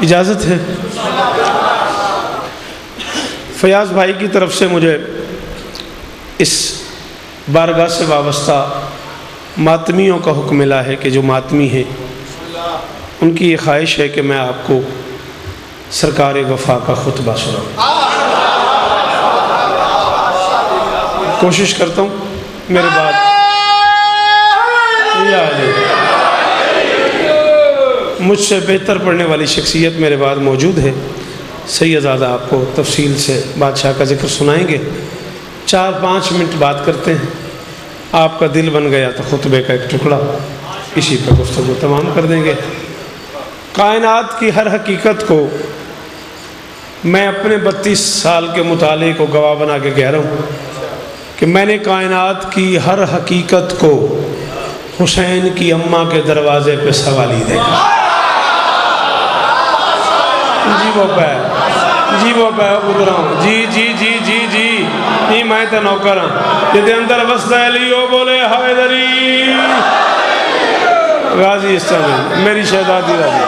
اجازت ہے؟ فیاض بھائی کی طرف سے مجھے اس بارگاہ سے وابستہ ماتمیوں کا حکم ملا ہے کہ جو ماتمی ہیں ان کی یہ خواہش ہے کہ میں آپ کو سرکار وفا کا خطبہ سناؤں۔ کوشش کرتا ہوں میرے بعد مجھ سے بہتر پڑھنے والی شخصیت میرے بعد موجود ہے، سیدزادہ آپ کو تفصیل سے بادشاہ کا ذکر سنائیں گے۔ 4-5 منٹ بات کرتے ہیں، آپ کا دل بن گیا تو خطبے کا ایک ٹکڑا اسی پہ گفتگو تمام کر دیں گے۔ کائنات کی ہر حقیقت کو میں اپنے 32 سال کے مطالعے کو گواہ بنا کے کہہ رہا ہوں کہ میں نے کائنات کی ہر حقیقت کو حسین کی اماں کے دروازے پہ سوالی دیکھا۔ جی وہ پہ ادھراؤں جی نہیں میں تو نوکر ہوں جدے اندر وسطہ لیو بولے حیدری غازی استعمال میری شہزادی راضی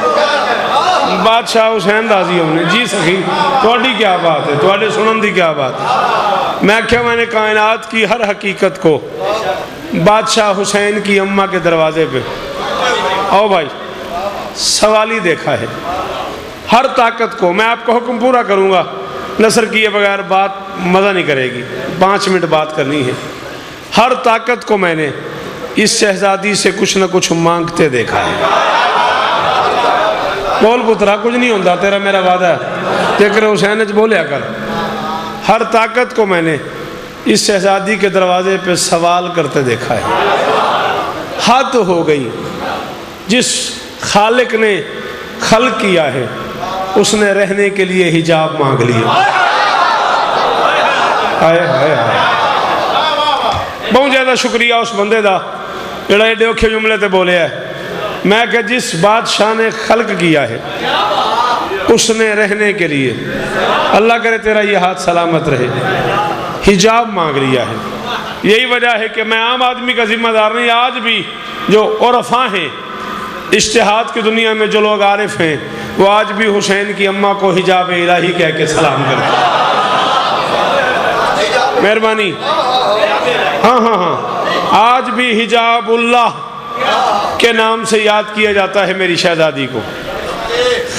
بادشاہ حسین راضی ہونے جی سخی توڑی کیا بات ہے، توڑے سنن دی کیا بات ہے۔ میں کیا میں نے کائنات کی ہر حقیقت کو بادشاہ حسین کی اماں کے دروازے پہ آؤ بھائی سوالی دیکھا ہے۔ ہر طاقت کو میں آپ کا حکم پورا کروں گا، نثر کیے بغیر بات مزہ نہیں کرے گی، 5 منٹ بات کرنی ہے۔ ہر طاقت کو میں نے اس شہزادی سے کچھ نہ کچھ مانگتے دیکھا ہے۔ بول پترا کچھ نہیں ہوتا، تیرا میرا وعدہ ہے، ذکر حسین اچ بولیا کر۔ ہر طاقت کو میں نے اس شہزادی کے دروازے پہ سوال کرتے دیکھا ہے۔ حد ہو گئی، جس خالق نے خلق کیا ہے اس نے رہنے کے لیے حجاب مانگ لیا۔ بہت زیادہ شکریہ اس بندے دا جڑا ایڈے اوکھے جملے تے بولے ہے۔ میں کہ جس بادشاہ نے خلق کیا ہے اس نے رہنے کے لیے، اللہ کرے تیرا یہ ہاتھ سلامت رہے، حجاب مانگ لیا ہے۔ یہی وجہ ہے کہ میں عام آدمی کا ذمہ دار نہیں، آج بھی جو عرفاء ہیں اجتہاد کی دنیا میں جو لوگ عارف ہیں وہ آج بھی حسین کی اماں کو حجاب الہی کہہ کے سلام کرتے ہیں۔ مہربانی ہاں آج بھی حجاب اللہ کے نام سے یاد کیا جاتا ہے میری شہزادی کو۔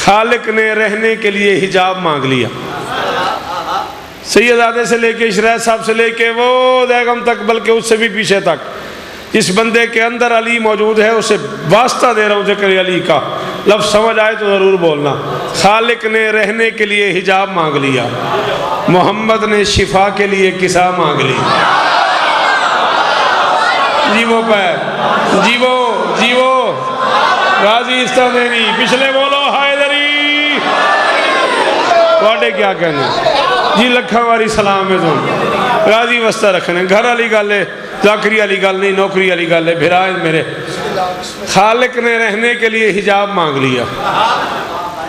خالق نے رہنے کے لیے حجاب مانگ لیا۔ سیدزادے سے لے کے عشرت صاحب سے لے کے وہ دیگم تک، بلکہ اس سے بھی پیچھے تک اس بندے کے اندر علی موجود ہے، اسے واسطہ دے رہا ہوں ذکر علی کا، لفظ سمجھ آئے تو ضرور بولنا۔ خالق نے رہنے کے لیے حجاب مانگ لیا، محمد نے شفا کے لیے کسا مانگ لی۔ جی وہ غازی استعمال پچھلے بولو حیدری واڈے کیا کہنے جی لکھا واری سلام ہے تو غازی وسطہ رکھنے گھر علی گالے ذاکری علی گال نہیں نوکری علی گالے بھرائے میرے۔ خالق نے رہنے کے لیے حجاب مانگ لیا،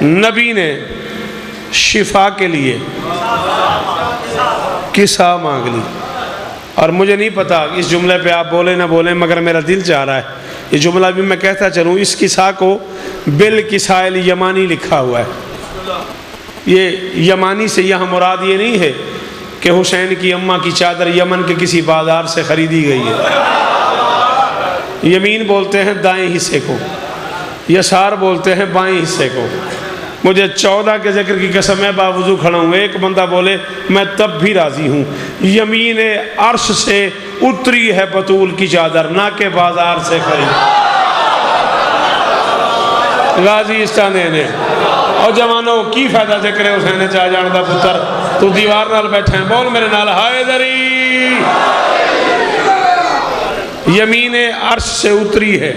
نبی نے شفا کے لیے کسا مانگ لی۔ اور مجھے نہیں پتا اس جملے پہ آپ بولے نہ بولیں، مگر میرا دل چاہ رہا ہے یہ جملہ بھی میں کہتا چلوں۔ اس کسا کو بالکسائل یمانی لکھا ہوا ہے۔ یہ یمانی سے یہاں مراد یہ نہیں ہے کہ حسین کی اماں کی چادر یمن کے کسی بازار سے خریدی گئی ہے۔ یمین بولتے ہیں دائیں حصے کو، یسار بولتے ہیں بائیں حصے کو۔ مجھے 14 کے ذکر کی قسم ہے، باوضو کھڑا ہوں، ایک بندہ بولے میں تب بھی راضی ہوں۔ یمین عرش سے اتری ہے بطول کی چادر، نہ کہ بازار سے خرید۔ غازی استعمال نے اور جوانوں کی فائدہ ذکر حسین چاہ جاندہ پتر تو دیوار نال بیٹھے ہیں، بول میرے نال حیدری۔ یمین عرش سے اتری ہے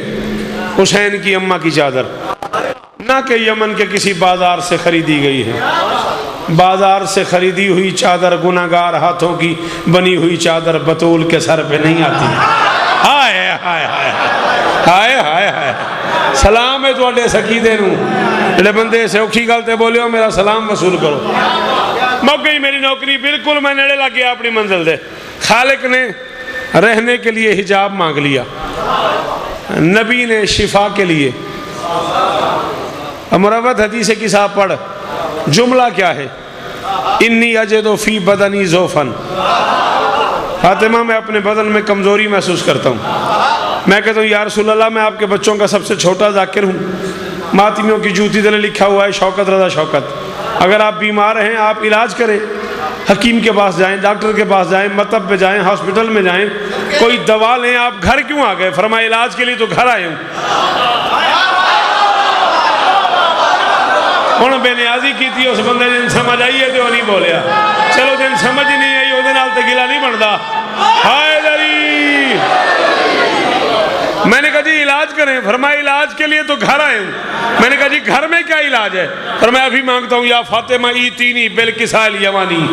حسین کی اماں کی چادر، نہ کہ یمن کے کسی بازار سے خریدی گئی ہے۔ بازار سے خریدی ہوئی چادر، گناہگار ہاتھوں کی بنی ہوئی چادر بطول کے سر پہ نہیں آتی۔ ہائے ہائے ہائے ہائے ہائے ہائے سلام ہے تو اڈے سکیدے نوں جڑے بندے سے اوکھی گلتے بولے ہو، میرا سلام وصول کرو۔ مک گئی میری نوکری، بالکل میں نیڑے لگ گیا اپنی منزل دے۔ خالق نے رہنے کے لیے حجاب مانگ لیا، نبی نے شفا کے لیے مروت حدیث کی صاحب پڑھ، جملہ کیا ہے؟ انی اجد فی بدنی ضعفن، فاطمہ میں اپنے بدن میں کمزوری محسوس کرتا ہوں۔ میں کہتا ہوں یا رسول اللہ میں آپ کے بچوں کا سب سے چھوٹا ذاکر ہوں، ماتمیوں کی جوتی تلے لکھا ہوا ہے شوکت رضا شوکت۔ اگر آپ بیمار ہیں آپ علاج کریں، حکیم کے پاس جائیں، ڈاکٹر کے پاس جائیں، مطب پہ جائیں، ہاسپٹل میں جائیں، کوئی دوا لیں۔ آپ گھر کیوں آ گئے؟ فرمایا علاج کے لیے تو گھر آئے ہوں۔ انہوں بے نیازی کی تھی، اس بندے جن سمجھ آئی ہے تو نہیں بولیا، چلو جن سمجھ نہیں آئی وہ نال تے گلا نہیں بنتا۔ ہائے دری، میں نے کہا جی علاج کریں، فرمایا علاج کے لیے تو گھر آئے ہوں۔ میں نے کہا جی گھر میں کیا علاج ہے؟ فرمایا ابھی مانگتا ہوں یا فاطمہ ایتینی بالکساء الیمانی،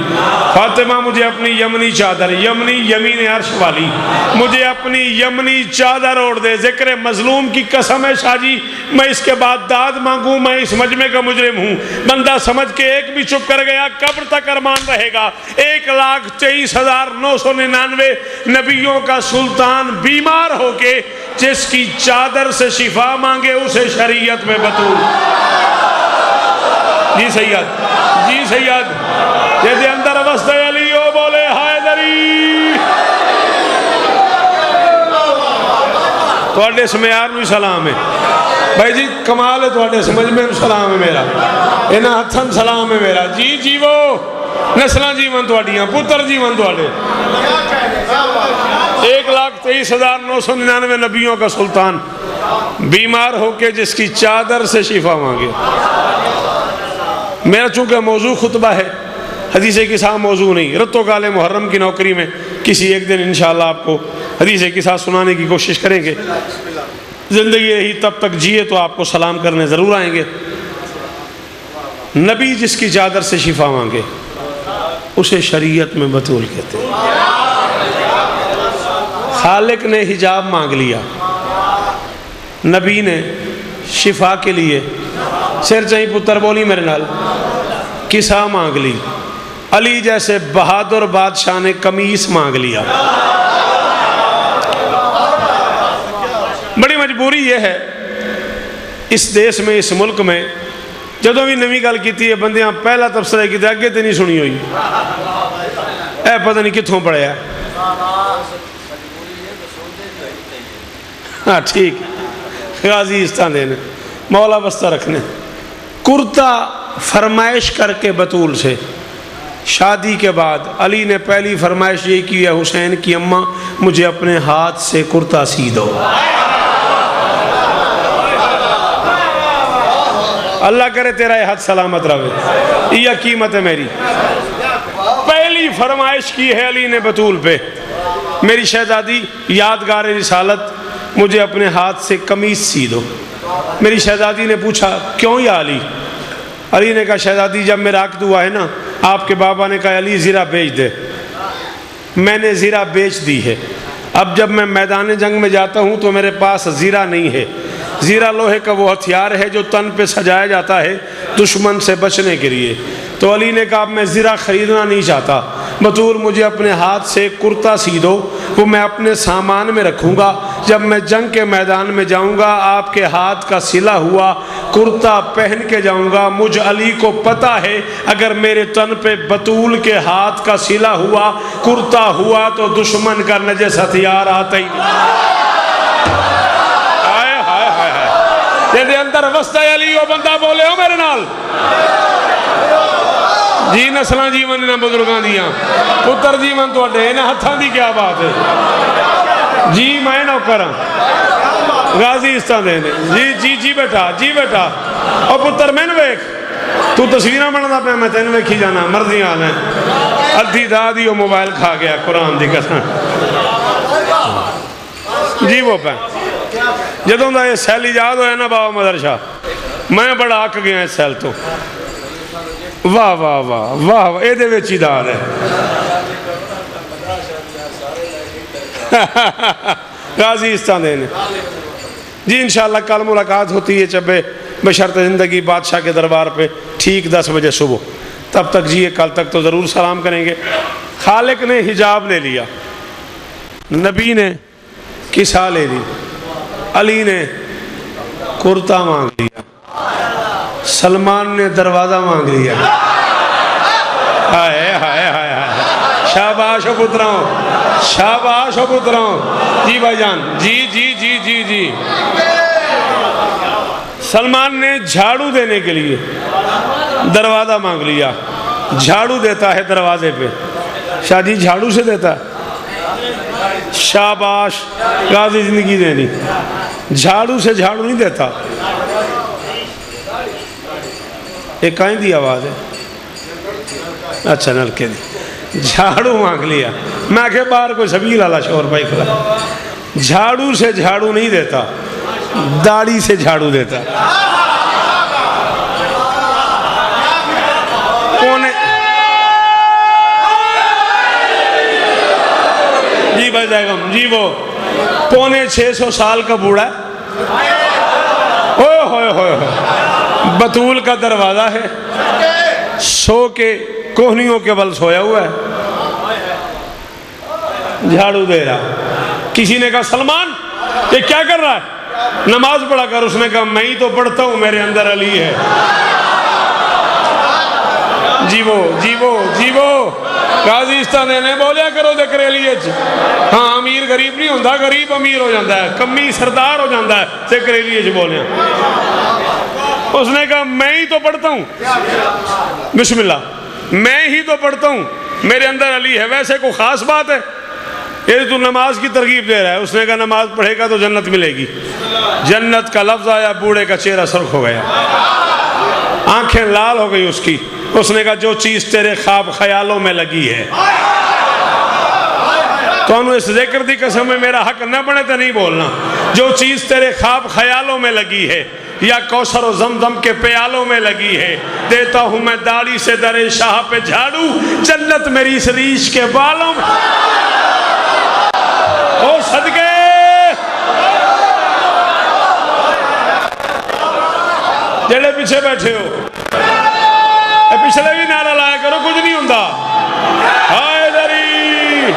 فاطمہ مجھے اپنی یمنی چادر، یمنی یمین عرش والی، مجھے اپنی یمنی چادر اوڑھ دے۔ ذکر مظلوم کی قسم ہے شاہ جی، میں اس کے بعد داد مانگوں، میں اس مجمع کا مجرم ہوں۔ بندہ سمجھ کے ایک بھی چپ کر گیا، قبر تک ارمان رہے گا۔ 1,23,999 نبیوں کا سلطان بیمار ہو کے جس کی چادر سے شفا مانگے اسے شریعت میں بطول۔ جی سید، جی سید، جیدے اندر وسط علی او بولے حیدری۔ تو اڈے سمیار نوی سلام ہے بھائی جی، کمال ہے، تو اڈے سمجھ میں سلام ہے میرا، انہاں ہتھن سلام ہے میرا۔ جی جی وہ نسلہ جیون تو اڈیاں، پتر جیون تو اڈے۔ 1,23,999 نبیوں کا سلطان بیمار ہو کے جس کی چادر سے شفا مانگے۔ میرا چونکہ موضوع خطبہ ہے، حدیث کی صاحب موضوع نہیں، رتو کال محرم کی نوکری میں کسی ایک دن انشاءاللہ آپ کو حدیث کی صاحب سنانے کی کوشش کریں گے۔ زندگی رہی تب تک جیے تو آپ کو سلام کرنے ضرور آئیں گے۔ نبی جس کی چادر سے شفا مانگے اسے شریعت میں بطول کہتے ہیں۔ خالق نے حجاب مانگ لیا، نبی نے شفا کے لیے سر چاہی پتر بولی میرے نال کسا مانگ لی، علی جیسے بہادر بادشاہ نے قمیص مانگ لیا۔ بڑی مجبوری یہ ہے اس دیس میں، اس ملک میں، جدوں بھی نوی گل کیتی ہے بندیاں پہلا تبصرہ کیتے اگے تے نہیں سنی ہوئی، اے پتہ نہیں کتھوں پڑھیا۔ ہاں ٹھیک، غازی اس طرح دینے، مولا بستہ رکھنے۔ کرتا فرمائش کر کے بطول سے شادی کے بعد علی نے پہلی فرمائش یہ کی ہے، حسین کی اماں مجھے اپنے ہاتھ سے کرتا سی دو۔ اللہ کرے تیرا یہ ہاتھ سلامت رہے، یہ قیمت ہے میری۔ پہلی فرمائش کی ہے علی نے بطول پہ، میری شہزادی یادگار رسالت مجھے اپنے ہاتھ سے قمیص سی دو۔ میری شہزادی نے پوچھا کیوں یا علی؟ علی نے کہا شہزادی جب میرا عقد ہوا ہے نا، آپ کے بابا نے کہا علی زیرہ بیچ دے، میں نے زیرہ بیچ دی ہے۔ اب جب میں میدان جنگ میں جاتا ہوں تو میرے پاس زیرہ نہیں ہے۔ زیرہ لوہے کا وہ ہتھیار ہے جو تن پہ سجایا جاتا ہے دشمن سے بچنے کے لیے۔ تو علی نے کہا میں زیرہ خریدنا نہیں چاہتا، بطول مجھے اپنے ہاتھ سے کرتا سی دو، وہ میں اپنے سامان میں رکھوں گا، جب میں جنگ کے میدان میں جاؤں گا آپ کے ہاتھ کا سلا ہوا کرتا پہن کے جاؤں گا۔ مجھ علی کو پتہ ہے اگر میرے تن پہ بطول کے ہاتھ کا سلا ہوا کرتا ہوا تو دشمن کا نجس ہتھیار آتا ہی نہیں۔ جیدے اندر وسطہ علی وہ بندہ بولے ہو میرے نال جی نسلہ جیون انہاں بزرگاں دیاں، پتر جیون تو اڈے انہاں ہتھاں دی کیا بات ہے؟ جی میں نہ کراں غازی اس طرح دینے، جی جی جی بیٹا، جی بیٹا، اور پتر میں نویک تو تصویرہ بڑھنا پہ میں تین ویکھی جانا مرضی آنا ہے، ادھی دادی وہ موبائل کھا گیا قرآن دی قسم۔ جی وہ پہ جدوں دا یہ سیل ایجاد ہویا نا بابا مدر شاہ، میں بڑا آکھ گیا اس سیل تو، واہ واہ واہ واہ واہ، اے دے ویچی دار ہے۔ غازی اس طرح دینے جی انشاءاللہ کل ملاقات ہوتی ہے چبے بشرط زندگی بادشاہ کے دربار پہ ٹھیک 10 بجے صبح، تب تک جیے کل تک تو ضرور سلام کریں گے۔ خالق نے حجاب لے لیا، نبی نے کسا لے لی، علی نے کرتا مانگ لیا۔ سلمان نے دروازہ مانگ لیا. ہائے ہائے ہائے ہائے. شاباش ہو پتراؤں, شاباش ہو پتراؤں. جی بھائی جان, جی جی جی جی جی. سلمان نے جھاڑو دینے کے لیے دروازہ مانگ لیا. جھاڑو دیتا ہے دروازے پہ. شاہ جی جھاڑو سے دیتا ہے؟ شاباش, غازی زندگی دینی. جھاڑو سے جھاڑو نہیں دیتا. ایک کہیں دی آواز ہے, اچھا نلکے دی. جھاڑو مانگ لیا. میں کہ باہر کوئی سبیل والا شور بھائی کھلا. جھاڑو سے جھاڑو نہیں دیتا, داڑھی سے جھاڑو دیتا. جی بھائی جائے گا جی. وہ 650 سال کا بوڑھا ہے. اوہ ہوئے ہوئے ہوئے. بطول کا دروازہ ہے, سو کے کوہنیوں کے بل سویا ہوا ہے, جھاڑو دے رہا. کسی نے کہا سلمان یہ کیا کر رہا ہے؟ نماز پڑھا کر. اس نے کہا میں ہی تو پڑھتا ہوں, میرے اندر علی ہے. جی وہ غازیستان نے بولیا کرو دے کریلیے چ. ہاں امیر غریب نہیں ہوندہ, غریب امیر ہو جاندہ ہے, کمی سردار ہو جاندہ ہے دے کریلیے چ بولیا. اس نے کہا میں ہی تو پڑھتا ہوں, بسم اللہ, میں ہی تو پڑھتا ہوں, میرے اندر علی ہے. ویسے کوئی خاص بات ہے؟ یہ تو نماز کی ترغیب دے رہا ہے. اس نے کہا نماز پڑھے گا تو جنت ملے گی. جنت کا لفظ آیا, بوڑھے کا چہرہ سرخ ہو گیا, آنکھیں لال ہو گئی اس کی. اس نے کہا جو چیز تیرے خواب خیالوں میں لگی ہے, تو انہوں اس ذکر دی قسم میں میرا حق نہ بنے تو نہیں بولنا. جو چیز تیرے خواب خیالوں میں لگی ہے, یا کوثر و زمزم کے پیالوں میں لگی ہے, دیتا ہوں میں داڑھی سے در شاہ پہ جھاڑو, جنت میری اس ریش کے بالوں میں. او صدقے جڑے پیچھے بیٹھے ہو, پچھلے بھی نعرہ لایا کرو, کچھ نہیں ہوندہ. ہائے دری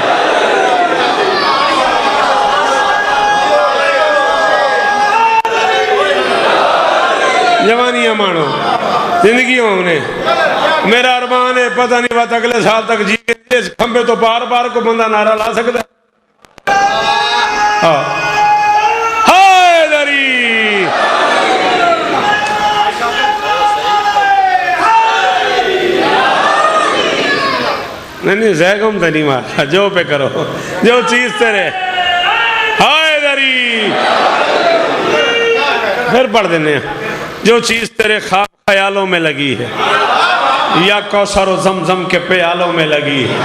جوانیاں مانو, زندگیوں نے. میرا ارمان ہے پتہ نہیں بات اگلے سال تک جیے, اس کھمبے تو بار بار کو بندہ نعرہ لا سکتا ہے. ہائے دری نہیں زیگم تو نہیں مارا, جو پہ کرو جو چیز تیرے. ہائے دری پھر پڑھ دینے ہیں. جو چیز تیرے خواب خیالوں میں لگی ہے, یا کوثر و زمزم کے پیالوں میں لگی ہے,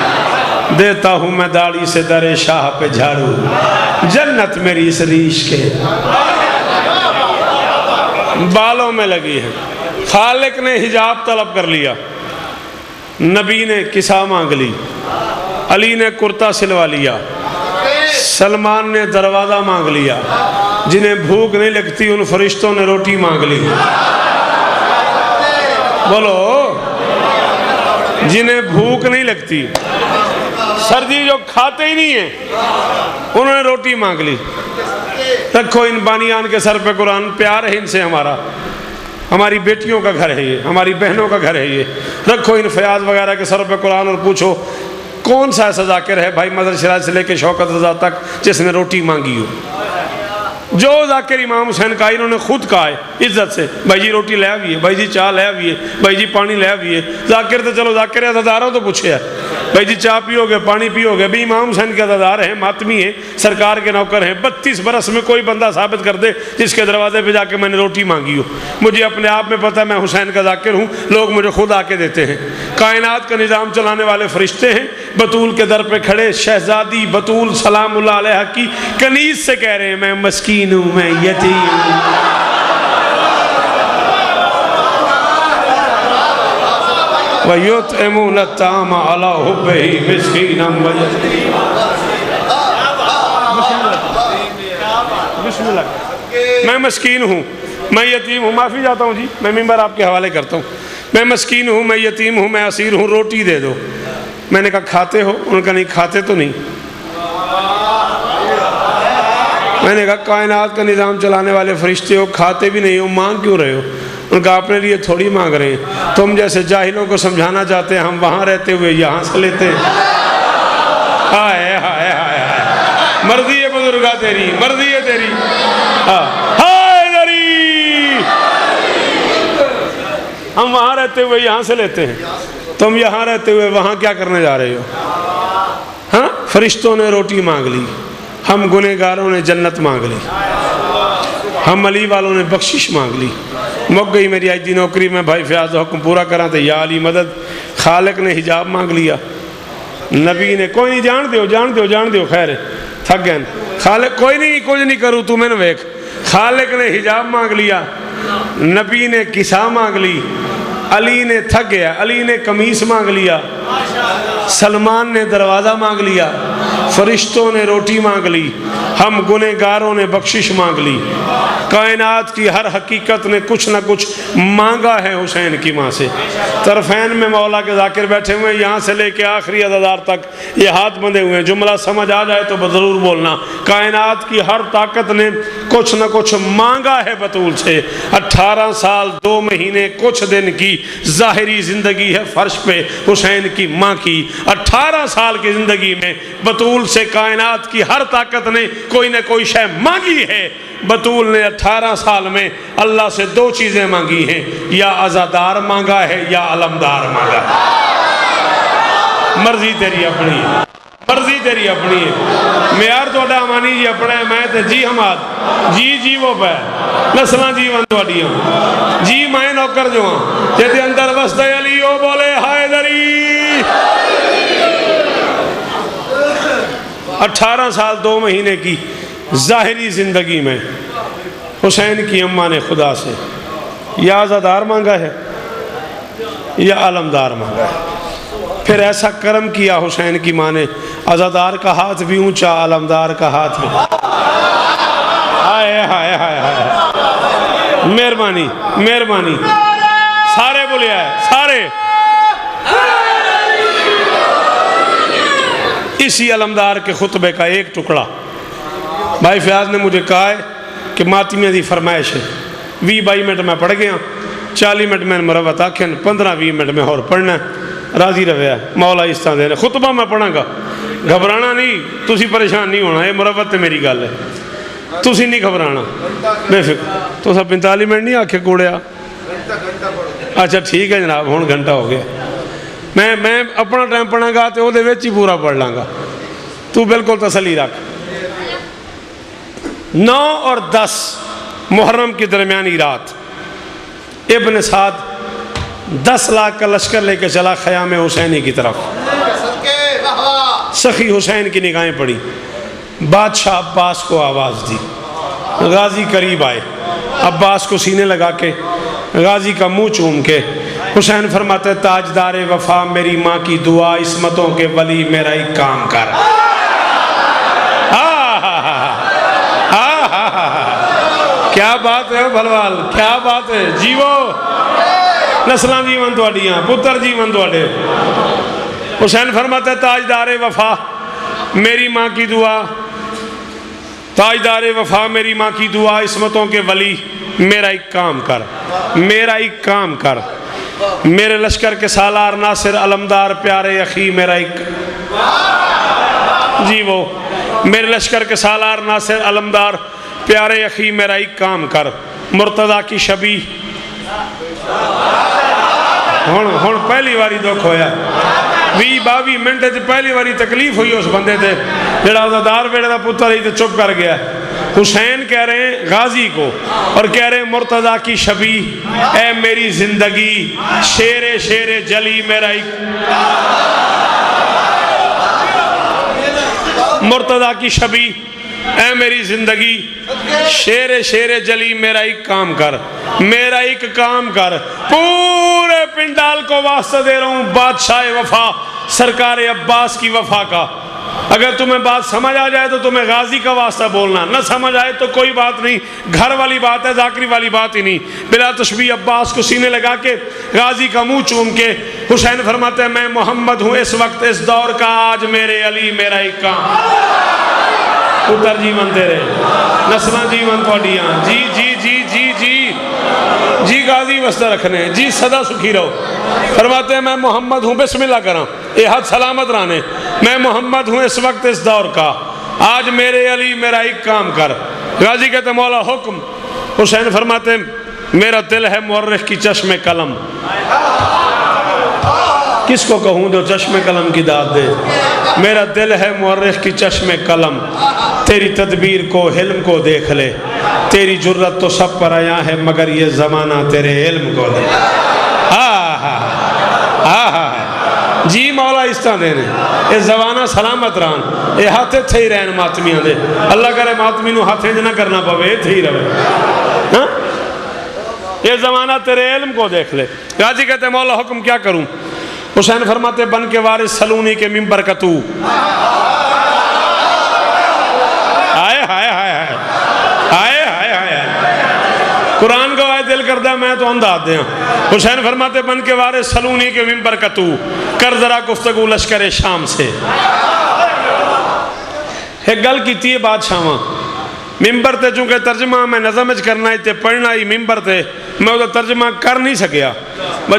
دیتا ہوں میں داڑھی سے در شاہ پہ جھاڑو, جنت میری اس ریش کے بالوں میں لگی ہے. خالق نے حجاب طلب کر لیا, نبی نے کسا مانگ لی, علی نے کرتا سلوا لیا, سلمان نے دروازہ مانگ لیا. جنہیں بھوک نہیں لگتی ان فرشتوں نے روٹی مانگ لی. بولو, جنہیں بھوک نہیں لگتی, سردی جو کھاتے ہی نہیں ہیں, انہوں نے روٹی مانگ لی. رکھو ان بانیان کے سر پہ قرآن, پیار ہے ان سے ہمارا, ہماری بیٹیوں کا گھر ہے یہ, ہماری بہنوں کا گھر ہے یہ. رکھو ان فیاض وغیرہ کے سر پہ قرآن اور پوچھو کون سا ایسا ذاکر ہے بھائی مدر شراج سے لے کے شوکت رضا تک جس نے روٹی مانگی ہو. جو ذاکر امام حسین کا انہوں نے خود کہا ہے عزت سے, بھائی جی روٹی لے آئیے, بھائی جی چاہ لے آئیے, بھائی جی پانی لے آئیے. ذاکر تو چلو ذاکر عزاداروں تو پوچھے ہے, بھائی جی چاہ پیو گے, پانی پیو گے. بھی امام حسین کے عزادار ہیں, ماتمی ہیں, سرکار کے نوکر ہیں. 32 برس میں کوئی بندہ ثابت کر دے جس کے دروازے پہ جا کے میں نے روٹی مانگی ہو. مجھے اپنے آپ میں پتہ میں حسین کا ذاکر ہوں, لوگ مجھے خود آ کے دیتے ہیں. کائنات کا نظام چلانے والے فرشتے ہیں, بطول کے در پہ کھڑے شہزادی بطول سلام اللہ علیہ کی کنیز سے کہہ رہے ہیں میں مسکین ہوں, میں یتیم وَيُطْعِمُونَ الطَّعَامَ عَلَىٰ حُبِّهِ مِسْكِينًا وَيَتِيمًا. بسم اللہ. میں مسکین ہوں, میں یتیم ہوں. معافی چاہتا ہوں جی, میں ممبر آپ کے حوالے کرتا ہوں. میں مسکین ہوں, میں یتیم ہوں, میں اسیر ہوں, روٹی دے دو. میں نے کہا کھاتے ہو؟ انہوں نے کہا نہیں کھاتے تو نہیں. میں نے کہا کائنات کا نظام چلانے والے فرشتے ہو, کھاتے بھی نہیں ہو, مانگ کیوں رہے ہو؟ ان کا اپنے لیے تھوڑی مانگ رہے ہیں. تم جیسے جاہلوں کو سمجھانا چاہتے ہیں ہم وہاں رہتے ہوئے یہاں سے لیتے ہیں. ہائے ہائے ہائے ہائے، مرضی ہے بزرگا تیری، مرضی ہے تیری. ہائے دری، ہم وہاں رہتے ہوئے یہاں سے لیتے ہیں، تم یہاں رہتے ہوئے وہاں کیا کرنے جا رہے ہو؟ ہاں، فرشتوں نے روٹی مانگ لی، ہم گنہگاروں نے جنت مانگ لی، ہم علی والوں نے بخشش مانگ لی. مک گئی میری آج دی نوکری میں بھائی فیاض حکم پورا کرا تو یا علی مدد. خالق نے حجاب مانگ لیا، نبی نے کوئی نہیں، جان دیو خیر ہے، تھک گئے. خالق کوئی نہیں، کچھ نہیں کروں تو میں نے ویکھ. خالق نے حجاب مانگ لیا، نبی نے کسا مانگ لی، علی نے تھک گیا، علی نے قمیص مانگ لیا، سلمان نے دروازہ مانگ لیا، فرشتوں نے روٹی مانگ لی، ہم گنہگاروں نے بخشش مانگ لی. کائنات کی ہر حقیقت نے کچھ نہ کچھ مانگا ہے حسین کی ماں سے. طرفین میں مولا کے ذاکر بیٹھے ہوئے ہیں، یہاں سے لے کے آخری عزادار تک یہ ہاتھ بندھے ہوئے ہیں. جملہ سمجھ آ جائے تو ضرور بولنا. کائنات کی ہر طاقت نے کچھ نہ کچھ مانگا ہے بطول سے. 18 سال 2 مہینے کچھ دن کی ظاہری زندگی ہے فرش پہ حسین کی ماں کی. 18 سال کی زندگی میں بطول سے کائنات کی ہر طاقت نے کوئی نہ کوئی شے مانگی ہے. بطول نے 18 سال میں اللہ سے 2 چیزیں مانگی ہیں، یا عزادار مانگا ہے یا علمدار مانگا ہے. مرضی تیری اپنی ہے، مرضی تیری اپنی ہے. میار تو اڈا مانی جی اپنا ہے، میں تے جی ہماد جی وہ پہ نسلہ جی ون تو اڈیاں جی میں نوکر جو ہاں جیتے اندر وسط علی او بولے ہائے دری. 18 سال 2 مہینے کی ظاہری زندگی میں حسین کی اماں نے خدا سے یا عزادار مانگا ہے یا علمدار مانگا ہے. پھر ایسا کرم کیا حسین کی ماں نے، عزادار کا ہاتھ بھی اونچا، علمدار کا ہاتھ بھی. ہائے ہائے ہائے ہائے، مہربانی مہربانی. سارے بولے آئے سارے. اسی علمدار کے خطبے کا ایک ٹکڑا بھائی فیاض نے مجھے کہا ہے کہ ماتمیہ دی فرمائش ہے. 20-22 منٹ میں پڑھ گیا، 40 منٹ میں مروت آکھیں، 15-20 منٹ میں اور پڑھنا ہے. راضی رویا مولا اس طرح دے رہے. خطبہ میں پڑھاں گا، گھبرانا نہیں، تسی پریشان نہیں ہونا. یہ مروت تے میری گل ہے، تسی نہیں گھبرانا، بے فکر. تو سب 45 منٹ نہیں آکھے کوڑیا. اچھا ٹھیک ہے جناب، ہون گھنٹہ ہو گیا. میں اپنا ٹائم پڑھاں گا تو وہ دے ویچ ہی پورا پڑھ لاں گا. تو بالکل تسلی رکھ. 9 اور 10 محرم کی درمیانی رات ابن سعد 10 لاکھ کا لشکر لے کے چلا خیام حسینی کی طرف. سخی حسین کی نگاہیں پڑی. بادشاہ عباس کو آواز دی، غازی قریب آئے. عباس کو سینے لگا کے غازی کا منہ چوم کے حسین فرماتے تاجدار وفا میری ماں کی دعا، عصمتوں کے ولی میرا ایک کام کر. کیا بات ہے بھلوال، کیا بات ہے. جیو نسلاں جیون تو اڈیاں، پتر جیون تو اڈے. حسین فرماتے تاجدار وفا میری ماں کی دعا، تاجدار وفا میری ماں کی دعا، عصمتوں کے ولی میرا ایک کام کر، میرا ایک کام کر. میرے لشکر کے سالار ناصر علمدار پیارے اخی میرا ایک جی وہ میرے لشکر کے سالار ناصر علمدار پیارے اخی میرا ایک کام کر. مرتضیٰ کی شبیہ ہون پہلی باری دکھ ہویا. 20-22 منٹ پہلی باری تکلیف ہوئی اس بندے تے جڑا عزادار بیڑے دا پتر ہی تے چپ کر گیا. حسین کہہ رہے ہیں غازی کو اور کہہ رہے ہیں مرتضیٰ کی شبیہ اے میری زندگی، شیر جلی میرا ایک. مرتضیٰ کی شبیہ اے میری زندگی، شیر جلی میرا ایک کام کر، میرا ایک کام کر. پورے پنڈال کو واسطہ دے رہا ہوں بادشاہ وفا سرکار عباس کی وفا کا. اگر تمہیں بات سمجھ آ جائے تو تمہیں غازی کا واسطہ بولنا، نہ سمجھ آئے تو کوئی بات نہیں. گھر والی بات ہے، ذاکری والی بات ہی نہیں. بلا تشبیہ عباس کو سینے لگا کے غازی کا منہ چوم کے حسین فرماتے ہیں میں محمد ہوں اس وقت اس دور کا، آج میرے علی میرا ایک کام. پتر جیون تیرے، نسلہ جیون تھوڑیاں. جی جی جی جی جی جی غازی وسطہ رکھنے ہیں جی سدا سکھی رہو۔ فرماتے ہیں میں محمد ہوں، بسم اللہ کرام، اے حد سلامت رانے، میں محمد ہوں اس وقت اس دور کا، آج میرے علی میرا ایک کام کر۔ غازی کہتے ہیں مولا حکم۔ حسین فرماتے ہیں میرا دل ہے مورخ کی چشم قلم، کس کو کہوں جو چشم قلم کی داد دے، میرا دل ہے مورخ کی چشم قلم، تیری تدبیر کو حلم کو دیکھ لے، تیری جرت تو سب پر آیا ہے مگر یہ زمانہ تیرے علم کو دے۔ جی مولا اس طرح دینے اے زمانہ سلامت ران، اے ہاتھے تھے ہی رہن ماتمیاں دے، اللہ کرے ماتمی نو ہاتھے نہ کرنا پوے تھے ہی رہے، یہ زمانہ تیرے علم کو دیکھ لے۔ غازی کہتے ہیں مولا حکم کیا کروں؟ حسین فرماتے بن کے وارث سلونی کے ممبر کا تو، آئے ہائے ہائے ہائے آئے ہائے ہائے، قرآن کو آئے دل کردہ میں تو انداز دیا۔ حسین فرماتے بن کے وارث سلونی کے ممبر کا تو، کر ذرا گفتگو لشکر شام سے۔ ایک گل کیتی ہے بادشاہاں ممبر تے، چونکہ ترجمہ میں نظمج کرنا ہی تے پڑھنا ہی ممبر تے، میں وہ ترجمہ کر نہیں سکیا،